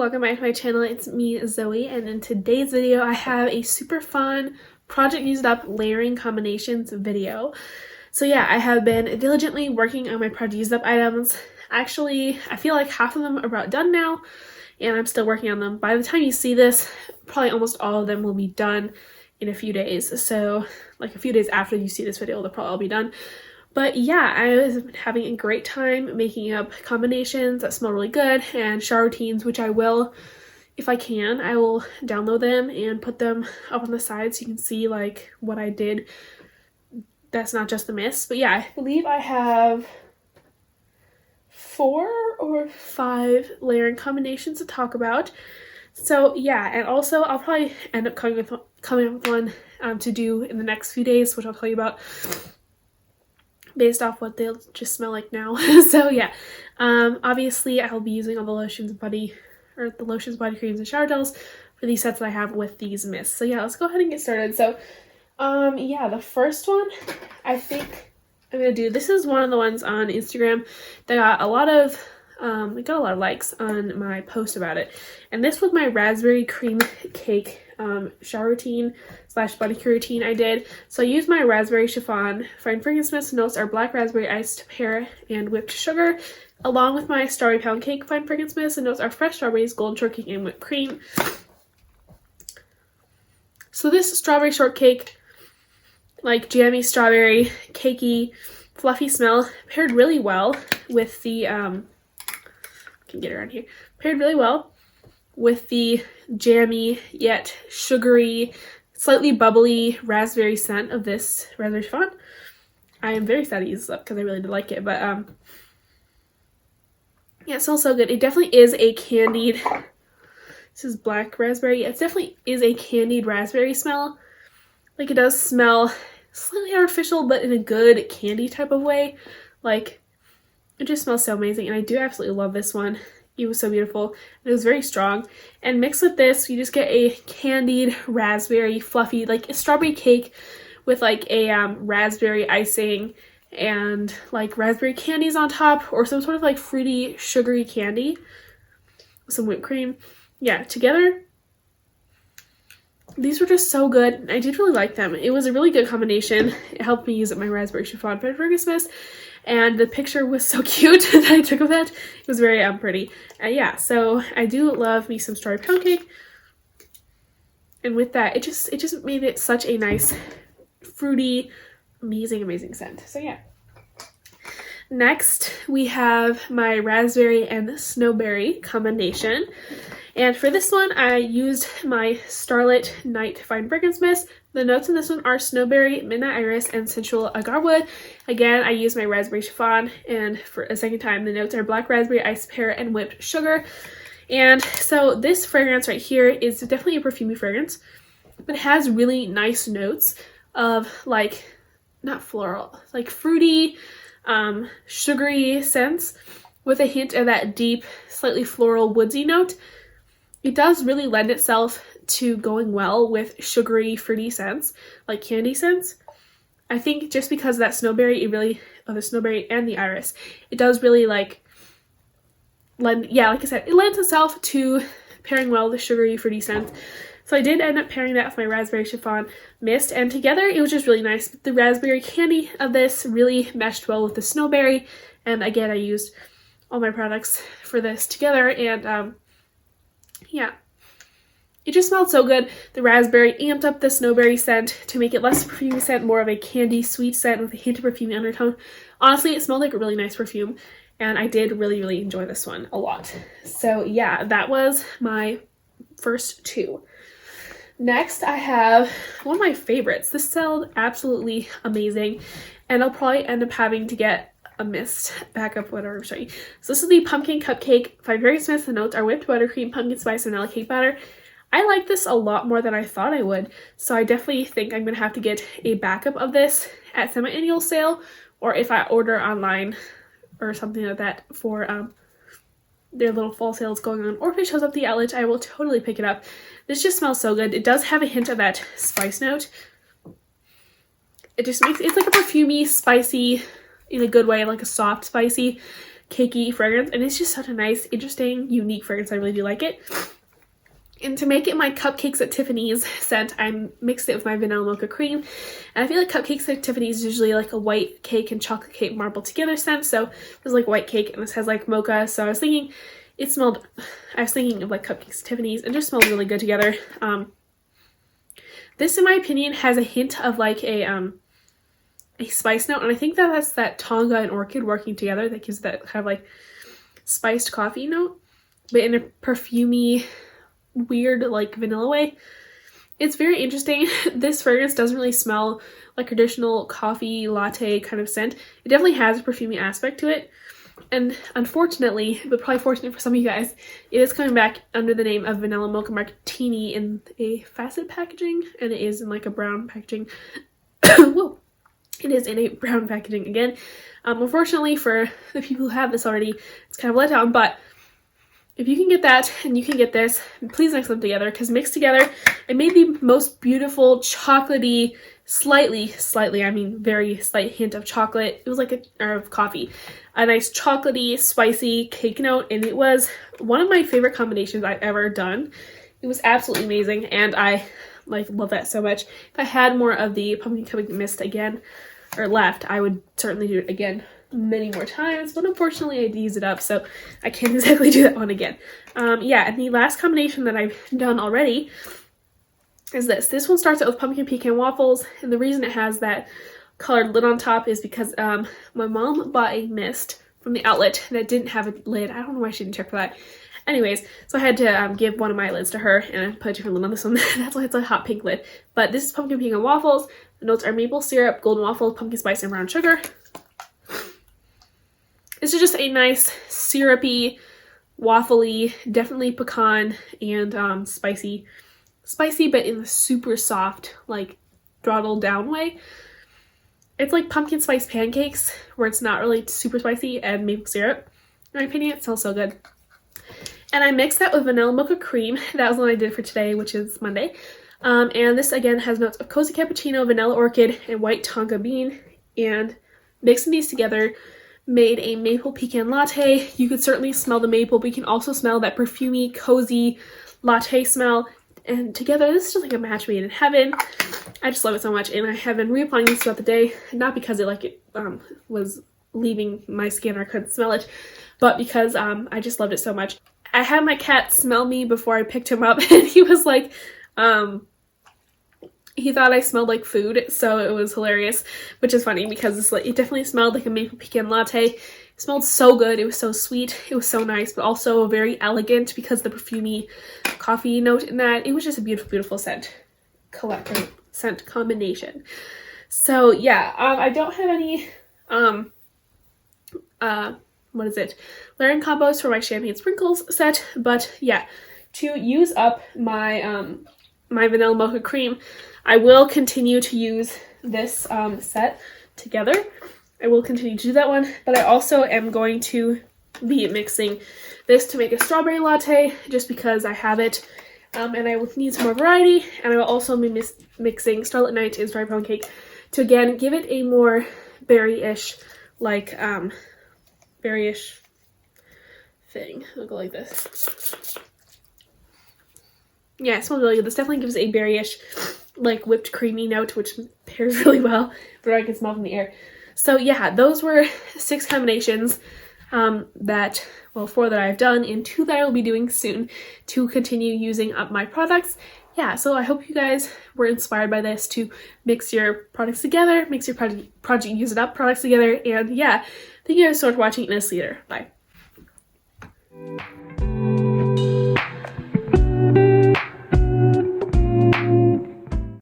welcome back to my channel. It's me, Zoe, and in today's video I have a super fun project used up layering combinations video. So yeah, I have been diligently working on my project used up items. Actually, I feel like half of them are about done now, and I'm still working on them. By the time you see this, probably almost all of them will be done in a few days. So like a few days after you see this video, they'll probably all be done. But yeah, I was having a great time making up combinations that smell really good and shower routines, which I will, if I can, I will download them and put them up on the side so you can see like what I did. That's not just the mist. But yeah, I believe I have 4 or 5 layering combinations to talk about. So yeah, and also I'll probably end up coming up with one to do in the next few days, which I'll tell you about based off what they'll just smell like now. So yeah, obviously I'll be using all the lotions, body creams, and shower gels for these sets that I have with these mists. So yeah, let's go ahead and get started. So yeah, the first one I think I'm gonna do, this is one of the ones on Instagram that got a lot of likes on my post about it, and this was my raspberry cream cake shower routine / body care routine I did. So I used my raspberry chiffon fine fragrance mist. Notes are black raspberry iced pear and whipped sugar, along with my strawberry pound cake fine fragrance mist. And notes are fresh strawberries, golden shortcake, and whipped cream. So this strawberry shortcake, like jammy strawberry, cakey, fluffy smell, paired really well with the I can get around here. Paired really well with the jammy yet sugary, slightly bubbly raspberry scent of this raspberry chiffon. I am very sad to use this up because I really did like it, but yeah, it smells so good. It definitely is a candied, this is black raspberry. It definitely is a candied raspberry smell. Like, it does smell slightly artificial, but in a good candy type of way. Like, it just smells so amazing, and I do absolutely love this one. It was so beautiful, and it was very strong. And mixed with this, you just get a candied raspberry fluffy, like a strawberry cake with like a raspberry icing and like raspberry candies on top, or some sort of like fruity sugary candy with some whipped cream. Yeah, together these were just so good. I did really like them. It was a really good combination. It helped me use up my raspberry chiffon fine fragrance mist, and the picture was so cute that I took of that. It was very pretty. Yeah, so I do love me some strawberry pound cake, and with that, it just made it such a nice, fruity, amazing scent. So yeah. Next, we have my raspberry and snowberry combination. And for this one, I used my Starlit Night Fine Fragrance Mist. The notes in this one are Snowberry, Midnight Iris, and Sensual Agarwood. Again, I used my raspberry chiffon, and for a second time, the notes are black raspberry, iced pear, and whipped sugar. And so this fragrance right here is definitely a perfumey fragrance, but it has really nice notes of like, not floral, like fruity, sugary scents with a hint of that deep, slightly floral, woodsy note. It does really lend itself to going well with sugary, fruity scents, like candy scents. I think just because of that snowberry, the snowberry and the iris, it does really like like I said, it lends itself to pairing well with sugary, fruity scents. So I did end up pairing that with my raspberry chiffon mist, and together it was just really nice. The raspberry candy of this really meshed well with the snowberry, and again, I used all my products for this together, and yeah, it just smelled so good. The raspberry amped up the snowberry scent to make it less perfume scent, more of a candy sweet scent with a hint of perfume undertone. Honestly, it smelled like a really nice perfume, and I did really enjoy this one a lot. So yeah, that was my first 2. Next, I have one of my favorites. This smelled absolutely amazing, and I'll probably end up having to get a mist backup, whatever I'm showing you. So this is the pumpkin cupcake fine fragrance mist. The notes are whipped buttercream, pumpkin spice, and vanilla cake batter. I like this a lot more than I thought I would, so I definitely think I'm gonna have to get a backup of this at semi-annual sale, or if I order online or something like that for their little fall sales going on, or if it shows up at the outlet, I will totally pick it up. This just smells so good. It does have a hint of that spice note. It just makes it's like a perfumey, spicy, in a good way, like a soft, spicy cakey fragrance, and it's just such a nice, interesting, unique fragrance. I really do like it. And to make it my Cupcakes at Tiffany's scent, I mixed it with my vanilla mocha cream. And I feel like Cupcakes at Tiffany's is usually like a white cake and chocolate cake marbled together scent. So it was like white cake and this has like mocha. So I was thinking of like Cupcakes at Tiffany's and just smelled really good together. This, in my opinion, has a hint of like a spice note. And I think that's that tonga and orchid working together that gives that kind of like spiced coffee note, but in a perfumey, weird like vanilla way. It's very interesting. This fragrance doesn't really smell like traditional coffee latte kind of scent. It definitely has a perfumey aspect to it, and unfortunately, but probably fortunate for some of you guys, it is coming back under the name of Vanilla Mocha Martini in a facet packaging, and it is in like a brown packaging. Whoa. It is in a brown packaging again. Unfortunately for the people who have this already, it's kind of let down, but if you can get that and you can get this, please mix them together, because mixed together, it made the most beautiful chocolatey, slightly, I mean very slight hint of chocolate. It was like of coffee. A nice chocolatey, spicy cake note, and it was one of my favorite combinations I've ever done. It was absolutely amazing, and I like love that so much. If I had more of the pumpkin cupcake mist again, or left, I would certainly do it again many more times, but unfortunately I used it up, so I can't exactly do that one again. Yeah, and the last combination that I've done already is this. This one starts out with pumpkin pecan waffles, and the reason it has that colored lid on top is because my mom bought a mist from the outlet that didn't have a lid. I don't know why she didn't check for that. Anyways, so I had to give one of my lids to her and put a different lid on this one. That's why it's a hot pink lid. But this is pumpkin pecan waffles. The notes are maple syrup, golden waffles, pumpkin spice, and brown sugar. This is just a nice syrupy, waffly, definitely pecan and spicy, but in the super soft, like throttled down way. It's like pumpkin spice pancakes, where it's not really super spicy, and maple syrup. In my opinion, it smells so good. And I mixed that with vanilla mocha cream. That was what I did for today, which is Monday. And this again has notes of cozy cappuccino, vanilla orchid, and white tonka bean. And mixing these together made a maple pecan latte. You could certainly smell the maple, but you can also smell that perfumey, cozy latte smell. And together, this is just like a match made in heaven. I just love it so much, and I have been reapplying these throughout the day. Not because it was leaving my skin or I couldn't smell it, but because I just loved it so much. I had my cat smell me before I picked him up, and he was like, he thought I smelled like food, so it was hilarious, which is funny because it's like, it definitely smelled like a maple pecan latte. It smelled so good. It was so sweet. It was so nice, but also very elegant because the perfumey coffee note in that. It was just a beautiful, beautiful scent combination. So yeah, I don't have any layering combos for my champagne sprinkles set, but yeah, to use up my my vanilla mocha cream, I will continue to use this set together. I will continue to do that one, but I also am going to be mixing this to make a strawberry latte, just because I have it, and I will need some more variety. And I will also be mixing Starlit Night and Strawberry Pound Cake to again give it a more berry-ish, like berry-ish thing. It'll go like this. Yeah, it smells really good. This definitely gives a berry-ish, like whipped creamy note, which pairs really well, but I can smell from the air. So yeah, those were 6 combinations four that I've done, and 2 that I will be doing soon to continue using up my products. Yeah, so I hope you guys were inspired by this to mix your products together, mix your project use it up products together, and yeah, thank you guys so much for watching, and I'll see you later. Bye.